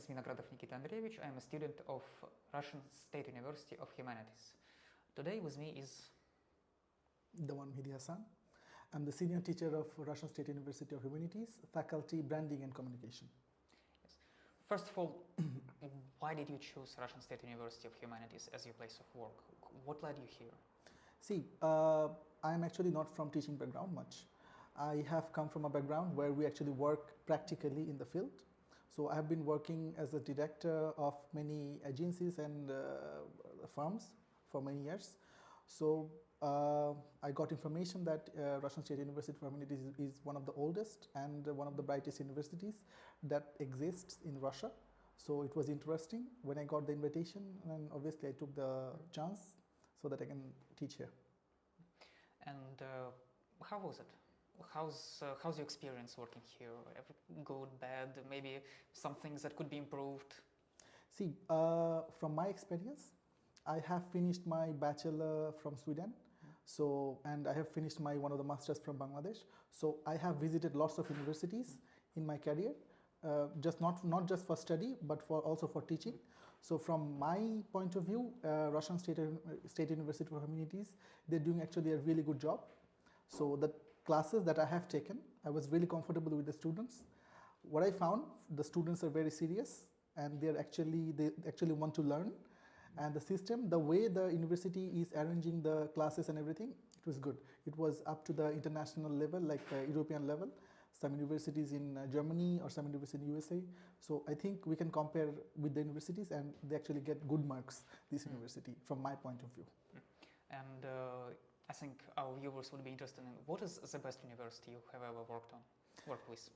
Vinogradov Nikita Andreevich. I am a student of Russian State University of Humanities. Today with me is Dewan Mehedi Hassan. I'm the senior teacher of Russian State University of Humanities, faculty Branding and Communication. Yes. First of all, why did you choose Russian State University of Humanities as your place of work? What led you here? See, I am actually not from teaching background much. I have come from a background where we actually work practically in the field. So I have been working as a director of many agencies and firms for many years. So I got information that Russian State University of Humanities is one of the oldest and one of the brightest universities that exists in Russia. So it was interesting when I got the invitation, and obviously I took the chance so that I can teach here. And how was it? How's your experience working here? Good, bad, maybe some things that could be improved? See, from my experience, I have finished my bachelor from Sweden. So, and I have finished my one of the masters from Bangladesh. So I have visited lots of universities in my career, just not just for study, but also for teaching. So from my point of view, Russian State University of Humanities, they're doing actually a really good job. So the classes that I have taken, I was really comfortable with the students. What I found, the students are very serious and they actually want to learn. And the system, the way the university is arranging the classes and everything, it was good. It was up to the international level, like European level. Some universities in Germany or some universities in USA. So I think we can compare with the universities and they actually get good marks, this university, from my point of view. And I think our viewers would be interested in what is the best university you have ever worked with?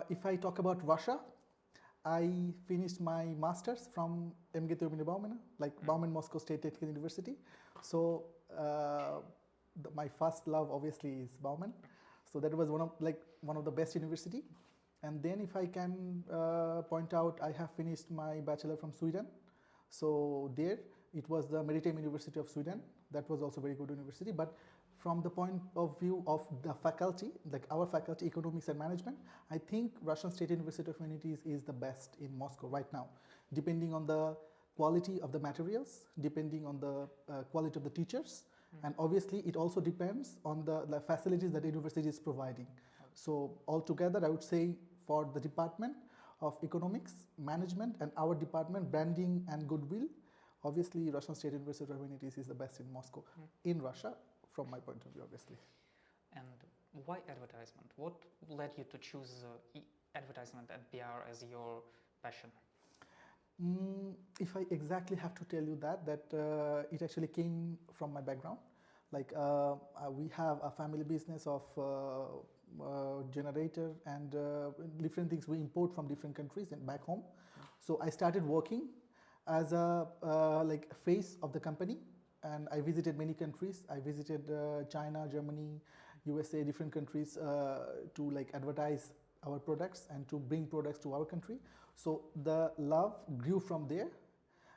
If I talk about Russia, I finished my master's from MGT Baumena, like Bauman Moscow State Technical University. So my first love obviously is Bauman. So that was one of the best university. And then if I can point out, I have finished my bachelor from Sweden. So there it was the Maritime University of Sweden. That was also very good university. But from the point of view of the faculty, like our faculty, economics and management, I think Russian State University of Humanities is the best in Moscow right now, depending on the quality of the materials, depending on the quality of the teachers, and obviously it also depends on the facilities that the university is providing. So altogether, I would say for the department of economics, management, and our department, branding and goodwill, obviously Russian State University of Humanities is the best in Moscow, in Russia, from my point of view, obviously. And why advertisement? What led you to choose advertisement and PR as your passion? If I exactly have to tell you that it actually came from my background. Like we have a family business of generator and different things we import from different countries and back home. So I started working as a face of the company, and I visited many countries. I visited China, Germany, USA, different countries to advertise our products and to bring products to our country. So the love grew from there,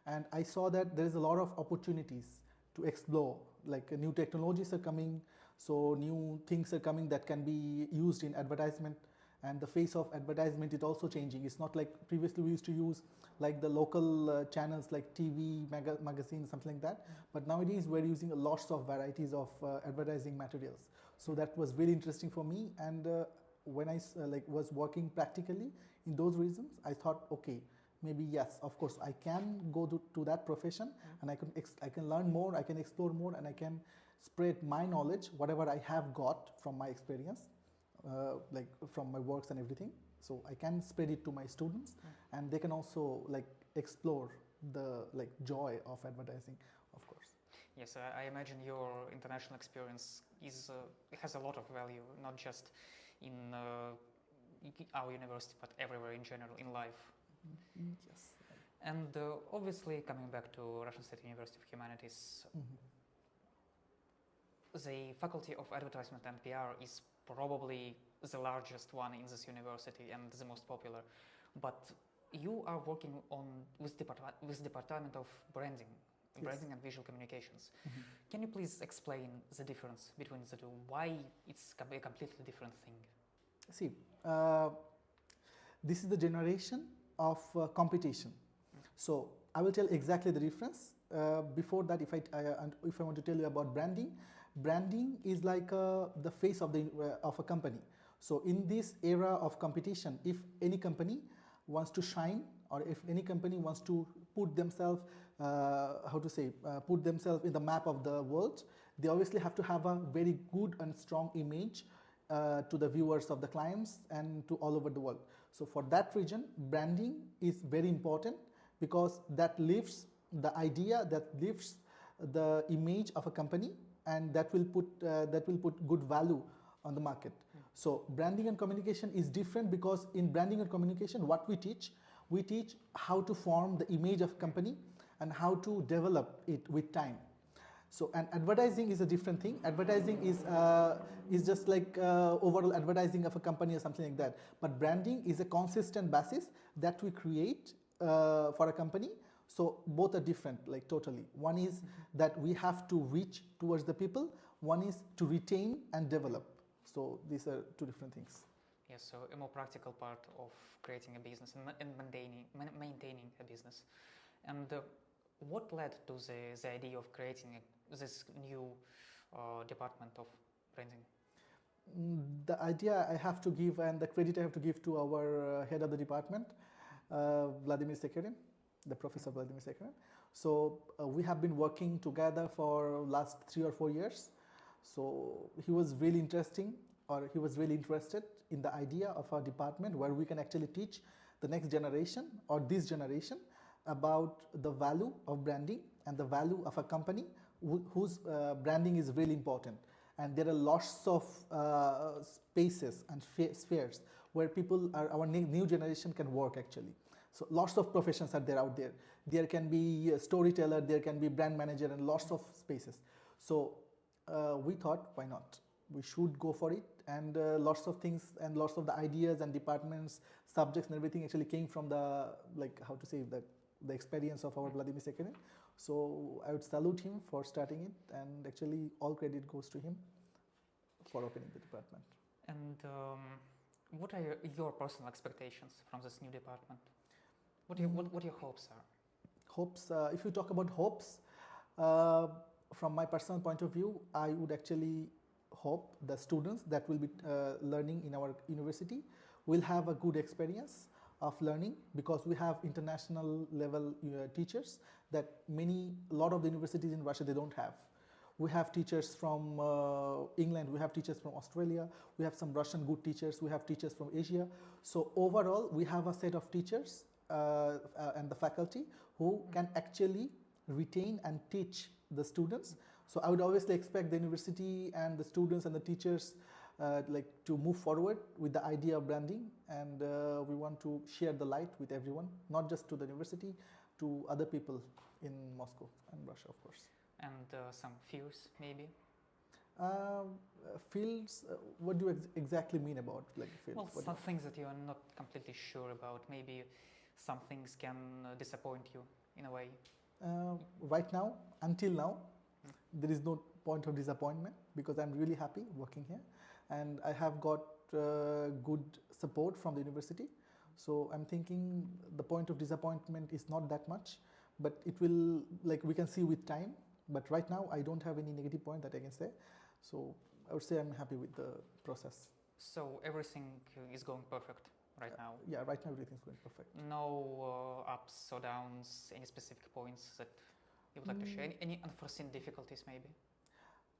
and I saw that there is a lot of opportunities to explore, like new technologies are coming, so new things are coming that can be used in advertisement, and the face of advertisement is also changing. It's not like previously we used to use like the local channels like TV, magazine, something like that, but nowadays we're using lots of varieties of advertising materials. So that was really interesting for me, and when I was working practically in those reasons, I thought, okay, maybe yes, of course, I can go to that profession, and I can learn more, I can explore more, and I can spread my knowledge, whatever I have got from my experience, like from my works and everything. So I can spread it to my students, and they can also explore the joy of advertising, of course. Yes, I imagine your international experience has a lot of value, not just in our university, but everywhere in general, in life. Yes. And obviously, coming back to Russian State University of Humanities, the Faculty of Advertisement and PR is probably the largest one in this university and the most popular. But you are working with Department of Branding. Yes. Branding and Visual Communications. Can you please explain the difference between the two? Why it's a completely different thing? See, this is the generation of competition. So I will tell exactly the difference. Before that, if I want to tell you about branding, branding is like the face of a company. So in this era of competition, if any company wants to shine, or if any company wants to put themselves, put themselves in the map of the world, they obviously have to have a very good and strong image to the viewers of the clients and to all over the world. So for that reason, branding is very important, because that lifts the idea, that lifts the image of a company, and that will put good value on the market. So branding and communication is different, because in branding and communication, what we teach how to form the image of a company and how to develop it with time. So, and advertising is a different thing. Advertising is just like overall advertising of a company or something like that. But branding is a consistent basis that we create for a company. So both are different, like totally. One is that we have to reach towards the people. One is to retain and develop. So these are two different things. Yes, so a more practical part of creating a business and maintaining a business. And what led to the idea of creating this new department of branding? The idea I have to give, and the credit I have to give to our head of the department, Vladimir Sekherin, the Professor Vladimir Sekherin. So we have been working together for last 3 or 4 years. So he was really interested in the idea of our department, where we can actually teach the next generation or this generation about the value of branding and the value of a company whose branding is really important. And there are lots of spaces and spheres where our new generation can work actually. So lots of professions are there out there. There can be a storyteller, there can be brand manager, and lots of spaces. So we thought, why not? We should go for it. And lots of things and lots of the ideas and departments, subjects and everything actually came from the experience of our Vladimir Sekherin. So I would salute him for starting it, and actually all credit goes to him for opening the department. And what are your personal expectations from this new department? What your hopes are? Hopes, if you talk about hopes, from my personal point of view, I would actually hope the students that will be learning in our university will have a good experience of learning, because we have international level teachers that a lot of the universities in Russia, they don't have. We have teachers from England, we have teachers from Australia, we have some Russian good teachers, we have teachers from Asia. So overall, we have a set of teachers and the faculty who can actually retain and teach the students. So I would obviously expect the university and the students and the teachers to move forward with the idea of branding, and we want to share the light with everyone, not just to the university, to other people in Moscow and Russia, of course. And some fears, maybe? Fields, what do you exactly mean about fields? Well, some things that you are not completely sure about. Maybe some things can disappoint you in a way. Right now, until now, there is no point of disappointment, because I'm really happy working here, and I have got good support from the university. So I'm thinking the point of disappointment is not that much, but it will, we can see with time. But right now, I don't have any negative point that I can say. So I would say I'm happy with the process. So everything is going perfect right now? Yeah, right now everything's going perfect. No ups or downs, any specific points that you would like to share? Any unforeseen difficulties maybe?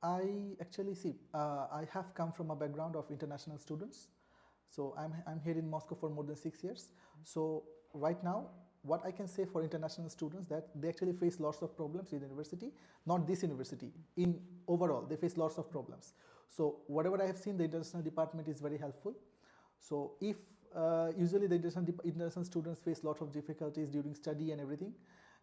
I actually I have come from a background of international students. So I'm here in Moscow for more than 6 years. So right now, what I can say for international students, that they actually face lots of problems in university, not this university, in overall, they face lots of problems. So whatever I have seen, the international department is very helpful. So if usually the international students face lots of difficulties during study and everything,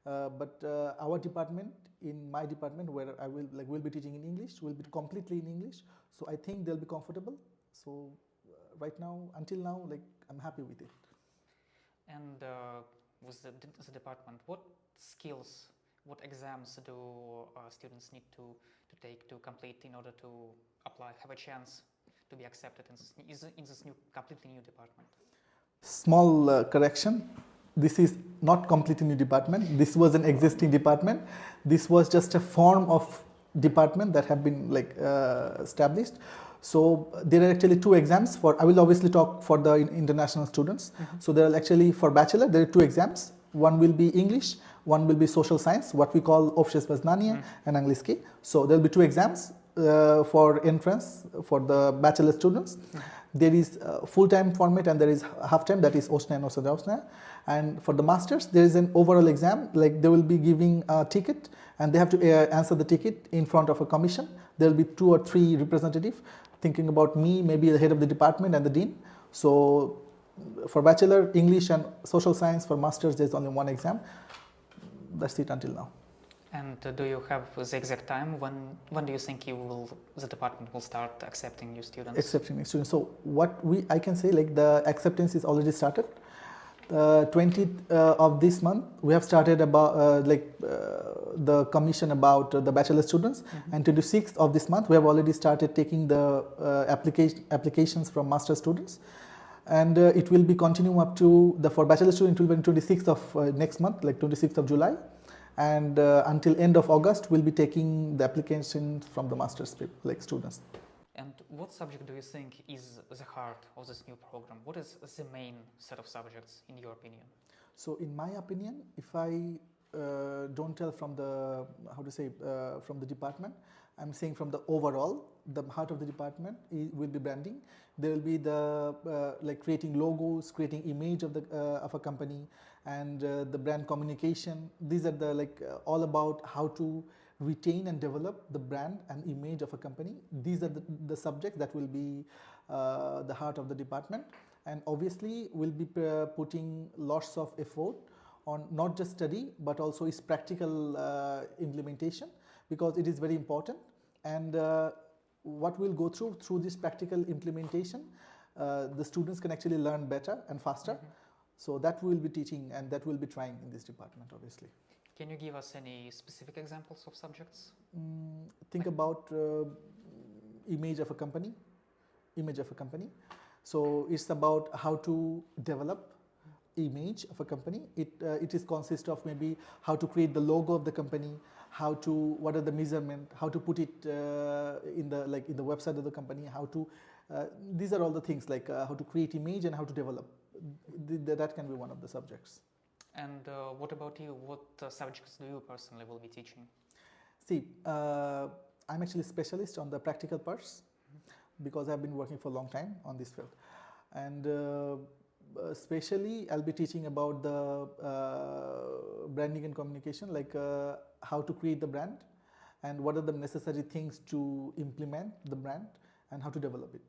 but our department, in my department, where I will be teaching in English, will be completely in English. So I think they'll be comfortable. So right now, until now, I'm happy with it. And with the department, what skills, what exams do students need to take to complete in order to apply, have a chance to be accepted in this completely new department? Small correction. this is not completely new department. This was an existing department. This was just a form of department that have been like established. So there are actually two exams for, I will obviously talk for the international students. So there are actually, for bachelor, there are two exams. One will be English, one will be social science, what we call Общее познание and Angliski. So there will be two exams for entrance for the bachelor students. There is full-time format and there is half-time, that is Osna and Osna. And for the masters, there is an overall exam, like they will be giving a ticket and they have to answer the ticket in front of a commission. There will be 2 or 3 representatives thinking about me, maybe the head of the department and the dean. So for bachelor, English and social science. For masters, there's only one exam. That's it until now. And do you have the exact time? When do you think the department will start accepting new students? Accepting new students. So what I can say, like the acceptance is already started. 20th of this month, we have started about the commission about the bachelor students, and 26th of this month, we have already started taking the applications from master students, and it will be continuing up to for bachelor student, it will be 26th of next month, like 26th of July, and until end of August, we'll be taking the applications from the master's students. And what subject do you think is the heart of this new program? What is the main set of subjects in your opinion? So in my opinion, if I don't tell from the, from the department, I'm saying from the overall, the heart of the department will be branding. There will be the creating logos, creating image of a company, and the brand communication. These are the all about how to retain and develop the brand and image of a company. These are the subjects that will be the heart of the department, and obviously we'll be putting lots of effort on not just study but also its practical implementation, because it is very important. And what we'll go through this practical implementation, the students can actually learn better and faster. So that we'll be teaching and that we'll be trying in this department, obviously. Can you give us any specific examples of subjects? Think about image of a company. So it's about how to develop image of a company. It is consist of maybe how to create the logo of the company, what are the measurement, how to put it in the website of the company, these are all the things how to create image and how to develop. That can be one of the subjects. And what about you? What subjects do you personally will be teaching? See, I'm actually a specialist on the practical parts because I've been working for a long time on this field. And especially I'll be teaching about the branding and communication, how to create the brand and what are the necessary things to implement the brand and how to develop it,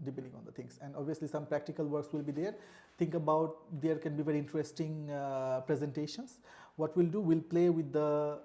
depending on the things. And obviously some practical works will be there. Think about, there can be very interesting presentations. What we'll do, we'll play with the,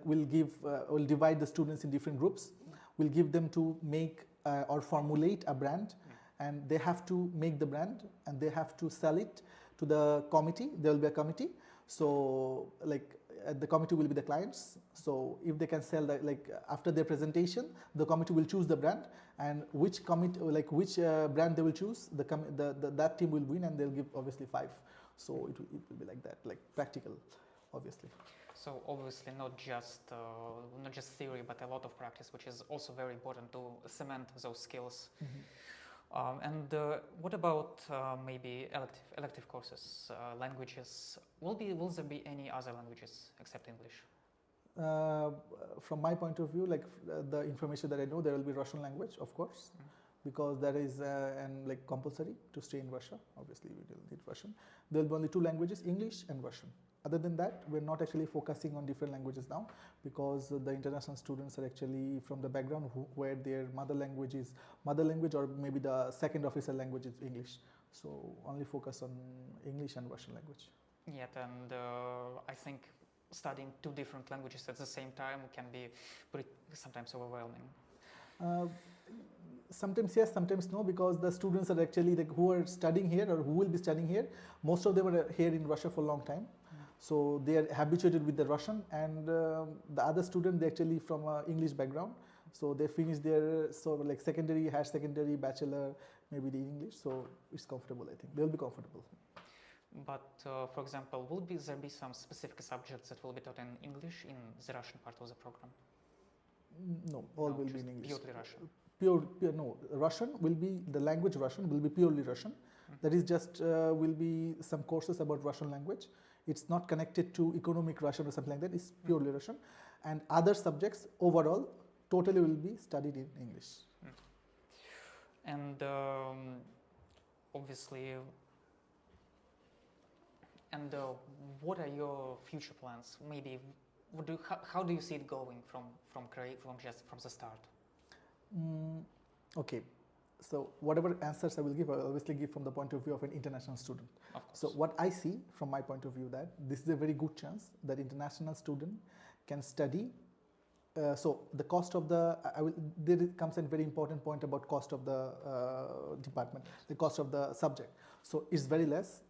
we'll divide the students in different groups. We'll give them to make or formulate a brand, and they have to make the brand and they have to sell it to the committee. There will be a committee. So the committee will be the clients. So if they can sell that, after their presentation, the committee will choose the brand, and which committee, which brand they will choose, that team will win, and they'll give obviously 5. So it will be like that, practical, obviously. So obviously not just theory, but a lot of practice, which is also very important to cement those skills. And what about maybe elective courses, languages? Will there be any other languages except English? From my point of view, the information that I know, there will be Russian language, of course, because that is compulsory to stay in Russia. Obviously, we will need Russian. There will be only 2 languages, English and Russian. Other than that, we're not actually focusing on different languages now, because the international students are actually from the background where their mother language or maybe the second official language is English. So only focus on English and Russian language. Yeah, and I think studying 2 different languages at the same time can be sometimes overwhelming. Sometimes yes, sometimes no, because the students are actually who are studying here or who will be studying here, most of them are here in Russia for a long time. So they are habituated with the Russian, and the other student, they actually from English background. So they finish their secondary, higher secondary, bachelor, maybe the English. So it's comfortable, I think. They'll be comfortable. But for example, will there be some specific subjects that will be taught in English in the Russian part of the program? No, all No, will be just in English. purely Russian. Pure, no. Russian will be, the language Russian will be purely Russian. That is just will be some courses about Russian language. It's not connected to economic Russian or something like that. It's purely Russian. And other subjects overall totally will be studied in English. And obviously, and what are your future plans? Maybe, how do you see it going from the start? Okay, so whatever answers I will give, I will obviously give from the point of view of an international student. Of course. So what I see from my point of view, that this is a very good chance that international student can study. So the cost of there comes a very important point about cost of the department, the cost of the subject. So it's very less.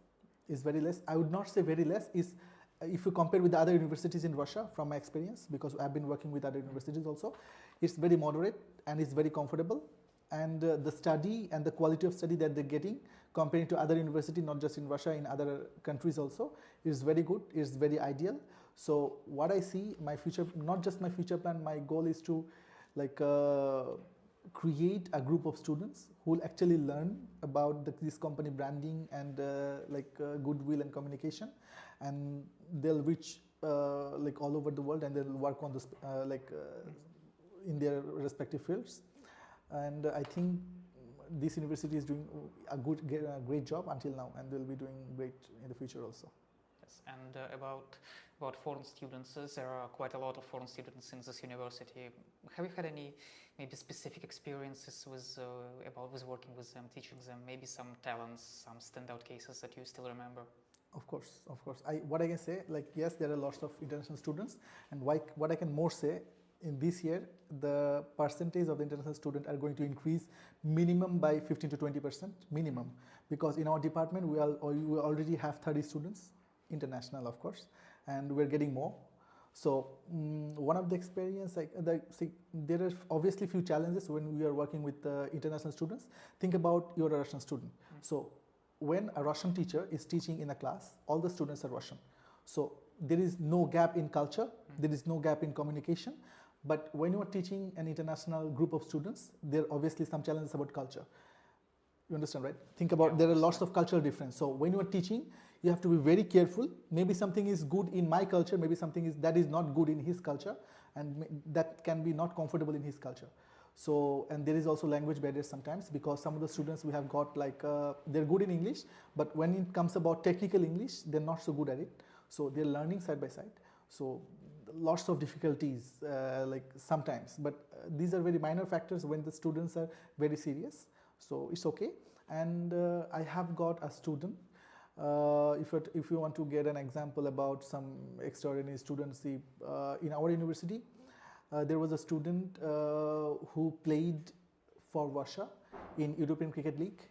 I would not say very less. If you compare with the other universities in Russia, from my experience, because I've been working with other universities also, it's very moderate and it's very comfortable. And the study and the quality of study that they're getting, comparing to other universities, not just in Russia, in other countries also, is very good. It's very ideal. So what I see, my future, not just my future plan, my goal is to create a group of students who will actually learn about this company branding and goodwill and communication, and they'll reach all over the world, and they'll work on this in their respective fields. And I think this university is doing a great job until now, and they'll be doing great in the future also. Yes, and about foreign students, there are quite a lot of foreign students in this university. Have you had any maybe specific experiences with working with them, teaching them, maybe some talents, some standout cases that you still remember? Of course. What I can say, yes, there are lots of international students, and what I can more say, in this year, the percentage of the international students are going to increase minimum by 15 to 20% minimum, because in our department we already have 30 students, international of course, and we're getting more. So one of the experience, there are obviously few challenges when we are working with international students. Think about you're a Russian student. So when a Russian teacher is teaching in a class, all the students are Russian. So there is no gap in culture, there is no gap in communication. But when you are teaching an international group of students, there are obviously some challenges about culture. You understand, right? Think about, there are lots of cultural difference. So when you are teaching, you have to be very careful. Maybe something is good in my culture, maybe something that is not good in his culture, and that can be not comfortable in his culture. So, and there is also language barriers sometimes, because some of the students we have got they're good in English, but when it comes about technical English, they're not so good at it. So they're learning side by side. So lots of difficulties sometimes, but these are very minor factors when the students are very serious. So it's okay. And I have got a student, if you want to get an example about some extraordinary students, in our university, there was a student who played for Russia in European Cricket League.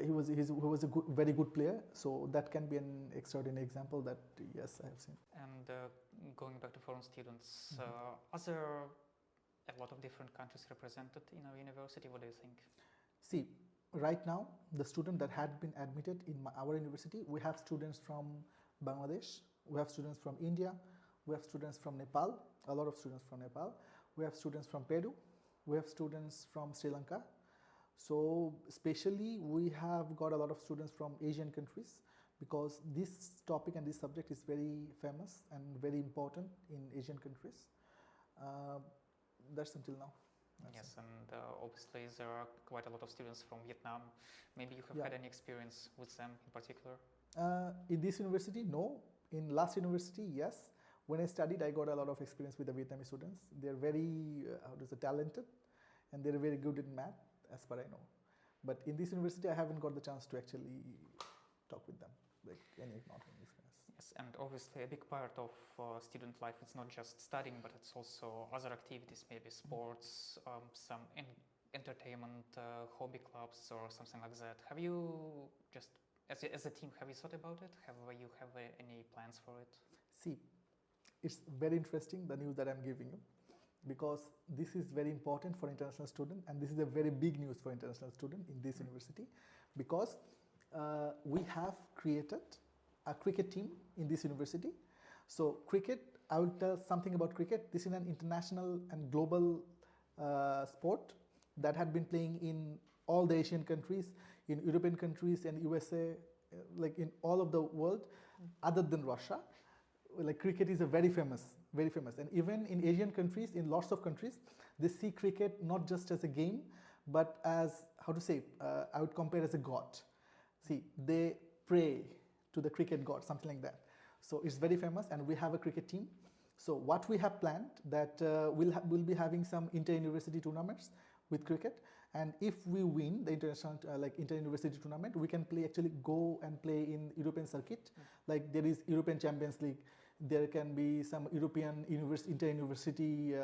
He was a very good player, so that can be an extraordinary example that yes, I have seen. And going back to foreign students, are there a lot of different countries represented in our university? What do you think? See, right now the student that had been admitted in our university, we have students from Bangladesh, we have students from India, we have students from Nepal, a lot of students from Nepal, we have students from Peru, we have students from Sri Lanka. So especially we have got a lot of students from Asian countries, because this topic and this subject is very famous and very important in Asian countries. That's until now. Yes, and obviously there are quite a lot of students from Vietnam. Maybe you have had any experience with them in particular? In this university, no. In last university, yes. When I studied, I got a lot of experience with the Vietnamese students. They're very talented, and they're very good in math, as far I know. But in this university, I haven't got the chance to actually talk with them, like any economic experience. Yes, and obviously a big part of student life, it's not just studying, but it's also other activities, maybe sports, some entertainment, hobby clubs, or something like that. Have you just, as a team, have you thought about it? Have you any plans for it? See, it's very interesting, the news that I'm giving you, because this is very important for international student, and this is a very big news for international student in this university, because We have created a cricket team in this university. So cricket, I will tell something about cricket. This is an international and global sport that had been playing in all the Asian countries, in European countries and USA, like in all of the world, other than Russia. Like cricket is a very famous, and even in Asian countries, in lots of countries, they see cricket not just as a game, but as, how to say, I would compare as a god. See, they pray to the cricket god, something like that. So it's very famous, and we have a cricket team. So what we have planned that we'll be having some inter-university tournaments with cricket, and if we win the international inter-university tournament, we can actually go and play in European circuit. Like there is European Champions League, there can be some European inter-university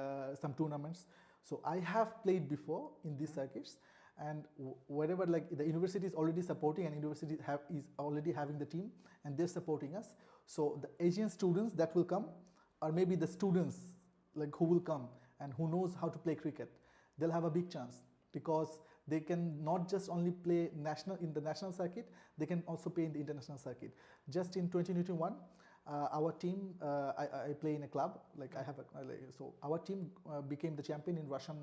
some tournaments. So I have played before in these circuits, and wherever like the university is already supporting, and university is already having the team, and they're supporting us. So the Asian students that will come, or maybe the students like who will come and who knows how to play cricket, they'll have a big chance, because they can not just only play in the national circuit, they can also play in the international circuit. Just in 2021, our team, I play in a club, like I have so our team became the champion in Russian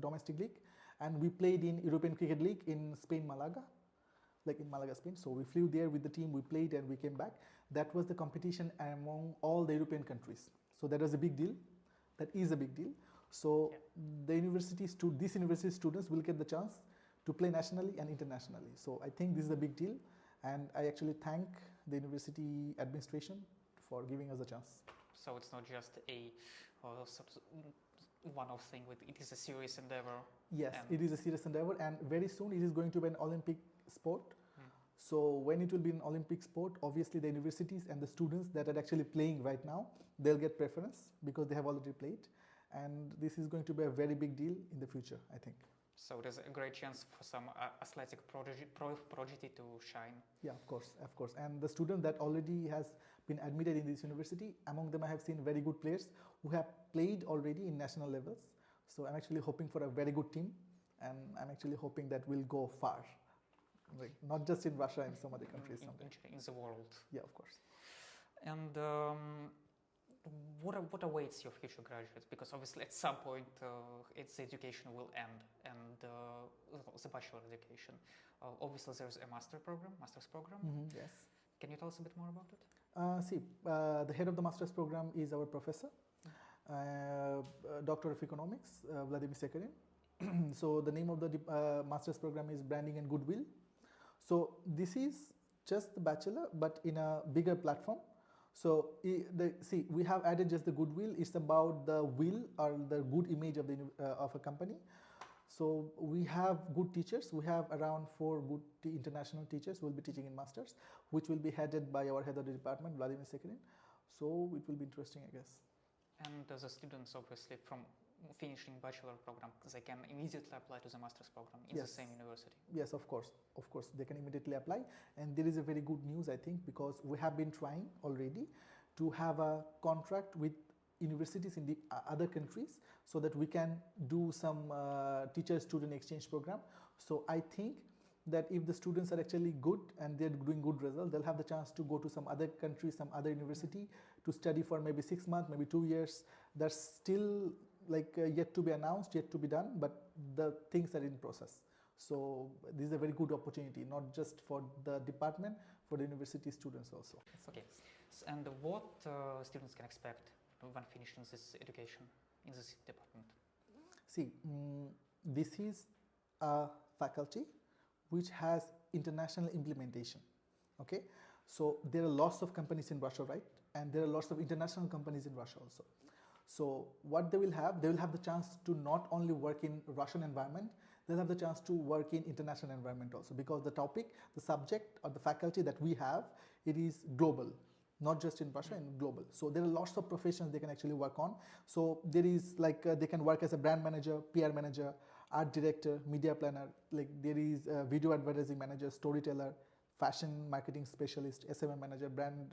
domestic league, and we played in European Cricket League in Spain, Malaga, like in Malaga, Spain. So we flew there with the team, we played and we came back. That was the competition among all the European countries. So that was a big deal. That is a big deal. So the these university students will get the chance to play nationally and internationally. So I think this is a big deal, and I actually thank the university administration for giving us a chance. So it's not just a one-off thing, it is a serious endeavor. Yes, it is a serious endeavor, and very soon it is going to be an Olympic sport. So when it will be an Olympic sport, obviously the universities and the students that are actually playing right now, they'll get preference because they have already played. And this is going to be a very big deal in the future, I think. So there's a great chance for some athletic prodigy to shine. Yeah, of course. And the student that already has been admitted in this university, among them I have seen very good players who have played already in national levels. So I'm actually hoping for a very good team, and I'm actually hoping that we'll go far. Like, not just in Russia, in some other countries someday. In the world. Yeah, of course. And what awaits your future graduates? Because obviously at some point its education will end, and the bachelor education. Obviously there's a master's program. Yes. Can you tell us a bit more about it? The head of the master's program is our professor, Doctor of Economics, Vladimir Sekharin. So the name of the master's program is Branding and Goodwill. So this is just the bachelor, but in a bigger platform. So we have added just the goodwill. It's about the will or the good image of a company. So we have good teachers. We have around 4 good international teachers who will be teaching in masters, which will be headed by our head of the department, Vladimir Sekharin. So it will be interesting, I guess. And the students, obviously, from finishing bachelor program, they can immediately apply to the master's program in the same university. Yes, of course, they can immediately apply. And there is a very good news, I think, because we have been trying already to have a contract with universities in the other countries, so that we can do some teacher-student exchange program. So I think that if the students are actually good and they're doing good results, they'll have the chance to go to some other country, some other university to study for maybe 6 months, maybe 2 years. That's still yet to be announced, yet to be done, but the things are in process. So this is a very good opportunity, not just for the department, for the university students also. Okay. And what students can expect when finishing this education in this department? See, this is a faculty which has international implementation. Okay, so there are lots of companies in Russia, right? And there are lots of international companies in Russia also. So what they will have the chance to not only work in Russian environment, they'll have the chance to work in international environment also, because the topic, the subject or the faculty that we have, it is global, not just in Russia, and global. So there are lots of professions they can actually work on. So there is they can work as a brand manager, PR manager, art director, media planner, there is a video advertising manager, storyteller, fashion marketing specialist, SMM manager, brand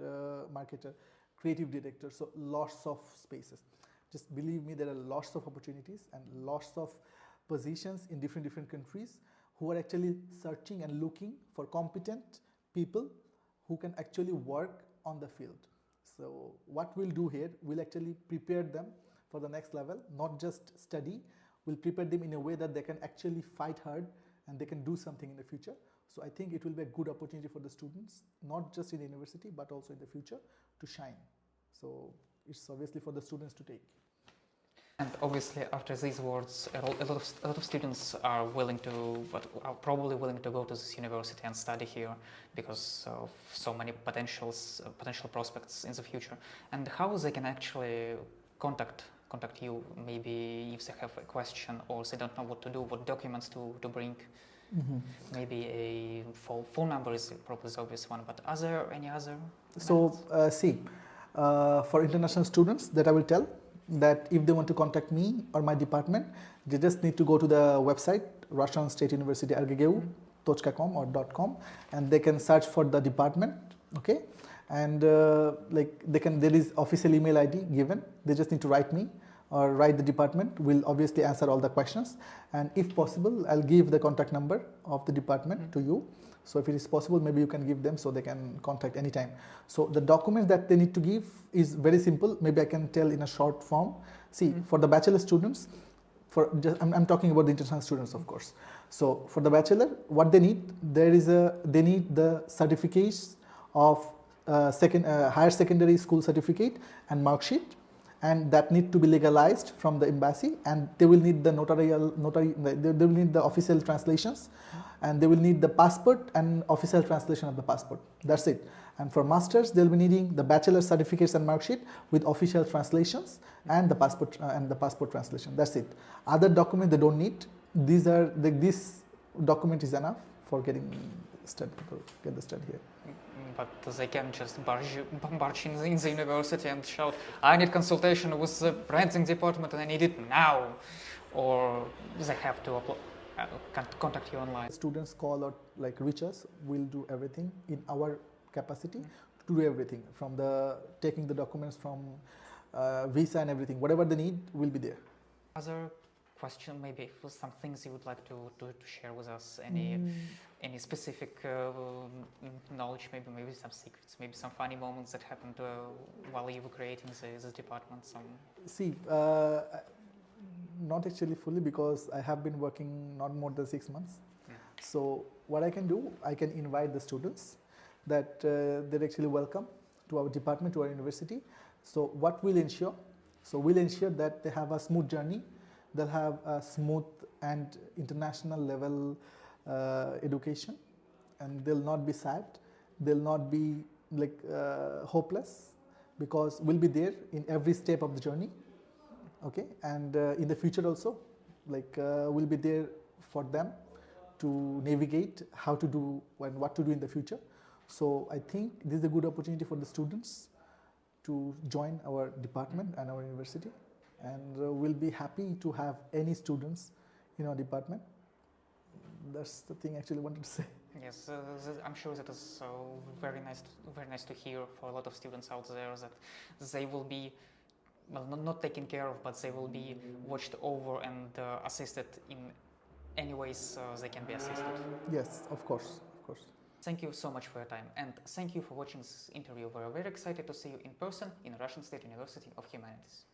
marketer, creative director. So lots of spaces. Just believe me, there are lots of opportunities and lots of positions in different countries who are actually searching and looking for competent people who can actually work on the field. So what we'll do here, we'll actually prepare them for the next level, not just study. We'll prepare them in a way that they can actually fight hard and they can do something in the future. So I think it will be a good opportunity for the students, not just in the university, but also in the future to shine. So it's obviously for the students to take. And obviously, after these words, a lot of students are willing to, but are probably willing to go to this university and study here because of so many potential prospects in the future. And how they can actually contact you, maybe if they have a question or they don't know what to do, what documents to bring. Mm-hmm. Maybe a phone number is probably the obvious one, but are there any other? So for international students, that I will tell that if they want to contact me or my department, they just need to go to the website Russian State University argegeu.com or .com, and they can search for the department. Okay, and there is official email ID given. They just need to write me or write the department. We'll obviously answer all the questions, and if possible, I'll give the contact number of the department to you. So if it is possible, maybe you can give them so they can contact anytime. So the documents that they need to give is very simple. Maybe I can tell in a short form. See, for the bachelor students, I'm talking about the international students, of course. So for the bachelor, what they need, they need the certificates of higher secondary school certificate and mark sheet, and that need to be legalized from the embassy, and they will need the they will need the official translations, and they will need the passport and official translation of the passport. That's it. And for masters, they'll be needing the bachelor certificates and mark sheet with official translations and the passport translation. That's it. Other documents they don't need. This document is enough for get the study here. But they can just barge in the university and shout, I need consultation with the printing department and I need it now. Or they have to contact you online. Students call or reach us. We'll do everything in our capacity to do everything, from taking the documents from visa and everything. Whatever they need, will be there. Other question, maybe some things you would like to share with us, any specific knowledge, maybe some secrets, maybe some funny moments that happened while you were creating this department. See, not actually fully, because I have been working not more than 6 months. So what I can do, I can invite the students that they're actually welcome to our department, to our university. So what we'll ensure? So we'll ensure that they have a smooth journey. They'll have a smooth and international level education, and they'll not be sad. They'll not be hopeless, because we'll be there in every step of the journey. Okay, and in the future also, we'll be there for them to navigate how to do and what to do in the future. So I think this is a good opportunity for the students to join our department and our university, and we'll be happy to have any students in our department. That's the thing I actually wanted to say. Yes, I'm sure that is very nice to hear for a lot of students out there, that they will be, well, not taken care of, but they will be watched over and assisted in any ways they can be assisted. Yes, of course, of course. Thank you so much for your time, and thank you for watching this interview. We're very excited to see you in person in Russian State University of Humanities.